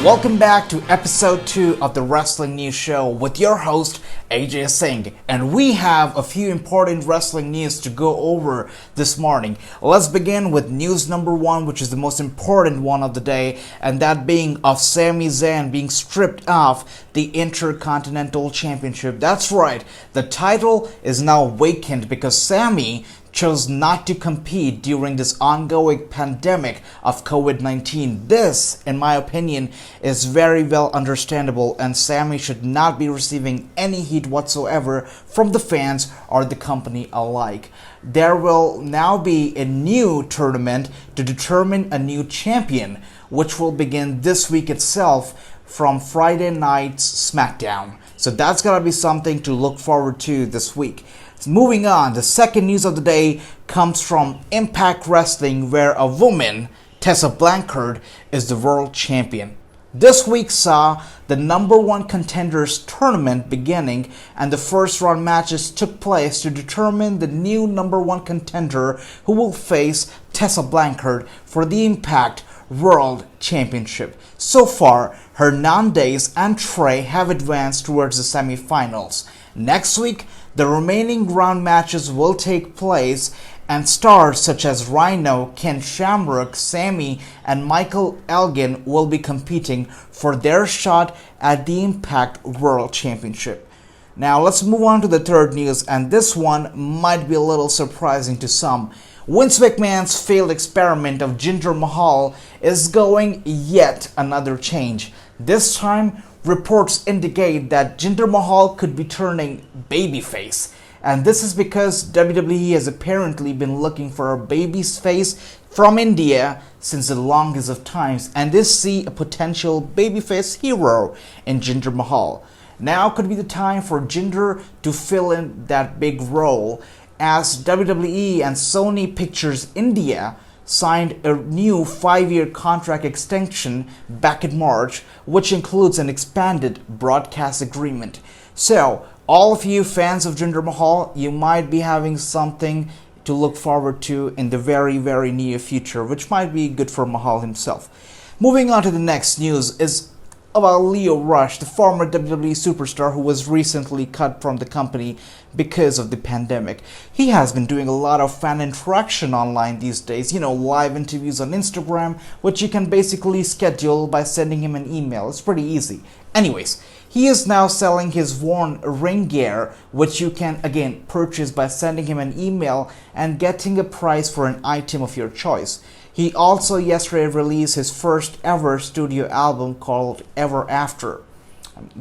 Welcome back to episode 2 of the Wrestling News Show with your host AJ Singh, and we have a few important wrestling news to go over this morning. Let's begin with news number 1, which is the most important one of the day, and that being of Sami Zayn being stripped off the Intercontinental Championship. That's right, the title is now vacant because Sami chose not to compete during this ongoing pandemic of COVID-19. This, in my opinion, is very well understandable, and Sami should not be receiving any heat whatsoever from the fans or the company alike. There will now be a new tournament to determine a new champion, which will begin this week itself from Friday night's SmackDown. So that's gonna be something to look forward to this week. Moving on, the second news of the day comes from Impact Wrestling, where a woman, Tessa Blanchard, is the world champion. This week saw the number 1 contenders tournament beginning, and the first round matches took place to determine the new number 1 contender who will face Tessa Blanchard for the Impact World Championship. So far, Hernandez and Trey have advanced towards the semifinals. Next week, the remaining round matches will take place, and stars such as Rhino, Ken Shamrock, Sami, and Michael Elgin will be competing for their shot at the Impact World Championship. Now let's move on to the third news, and this one might be a little surprising to some. Vince McMahon's failed experiment of Jinder Mahal is going yet another change. This time, reports indicate that Jinder Mahal could be turning babyface. And this is because WWE has apparently been looking for a babyface from India since the longest of times, and they see a potential babyface hero in Jinder Mahal. Now could be the time for Jinder to fill in that big role, as WWE and Sony Pictures India signed a new 5-year contract extension back in March, which includes an expanded broadcast agreement. So, all of you fans of Jinder Mahal, you might be having something to look forward to in the very, very near future, which might be good for Mahal himself. Moving on to the next news is about Lio Rush, the former WWE superstar who was recently cut from the company because of the pandemic. He has been doing a lot of fan interaction online these days, live interviews on Instagram, which you can basically schedule by sending him an email. It's pretty easy. Anyways, he is now selling his worn ring gear, which you can again purchase by sending him an email and getting a price for an item of your choice. He also yesterday released his first ever studio album called Ever After.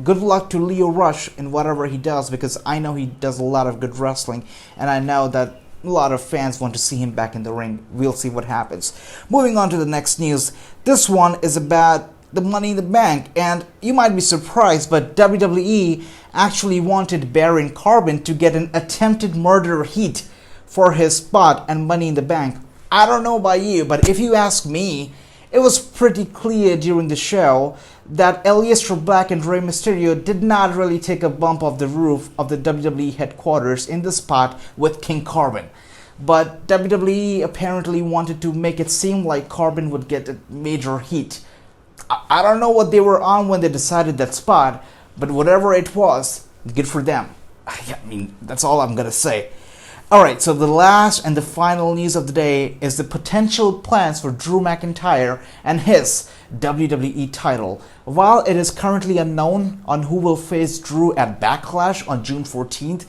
Good luck to Lio Rush in whatever he does, because I know he does a lot of good wrestling, and I know that a lot of fans want to see him back in the ring. We'll see what happens. Moving on to the next news. This one is about the Money in the Bank, and you might be surprised, but WWE actually wanted Baron Corbin to get an attempted murder heat for his spot and Money in the Bank. I don't know about you, but if you ask me, it was pretty clear during the show that Aleister Black and Rey Mysterio did not really take a bump off the roof of the WWE headquarters in the spot with King Corbin. But WWE apparently wanted to make it seem like Corbin would get a major heat. I don't know what they were on when they decided that spot, but whatever it was, good for them. That's all I'm gonna say. Alright, so the last and the final news of the day is the potential plans for Drew McIntyre and his WWE title. While it is currently unknown on who will face Drew at Backlash on June 14th,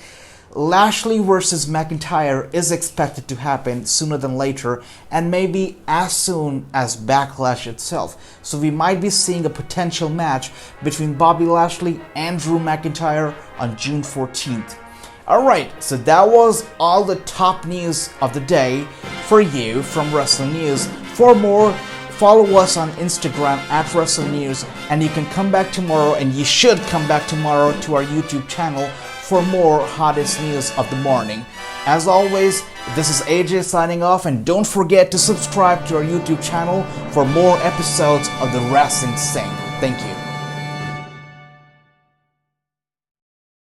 Lashley versus McIntyre is expected to happen sooner than later, and maybe as soon as Backlash itself. So we might be seeing a potential match between Bobby Lashley and Drew McIntyre on June 14th. Alright, so that was all the top news of the day for you from Wrestling News. For more, follow us on Instagram at Wraslinews, and you can come back tomorrow, and you should come back tomorrow to our YouTube channel for more hottest news of the morning. As always, this is AJ signing off, and don't forget to subscribe to our YouTube channel for more episodes of the Wrestling Sing. Thank you.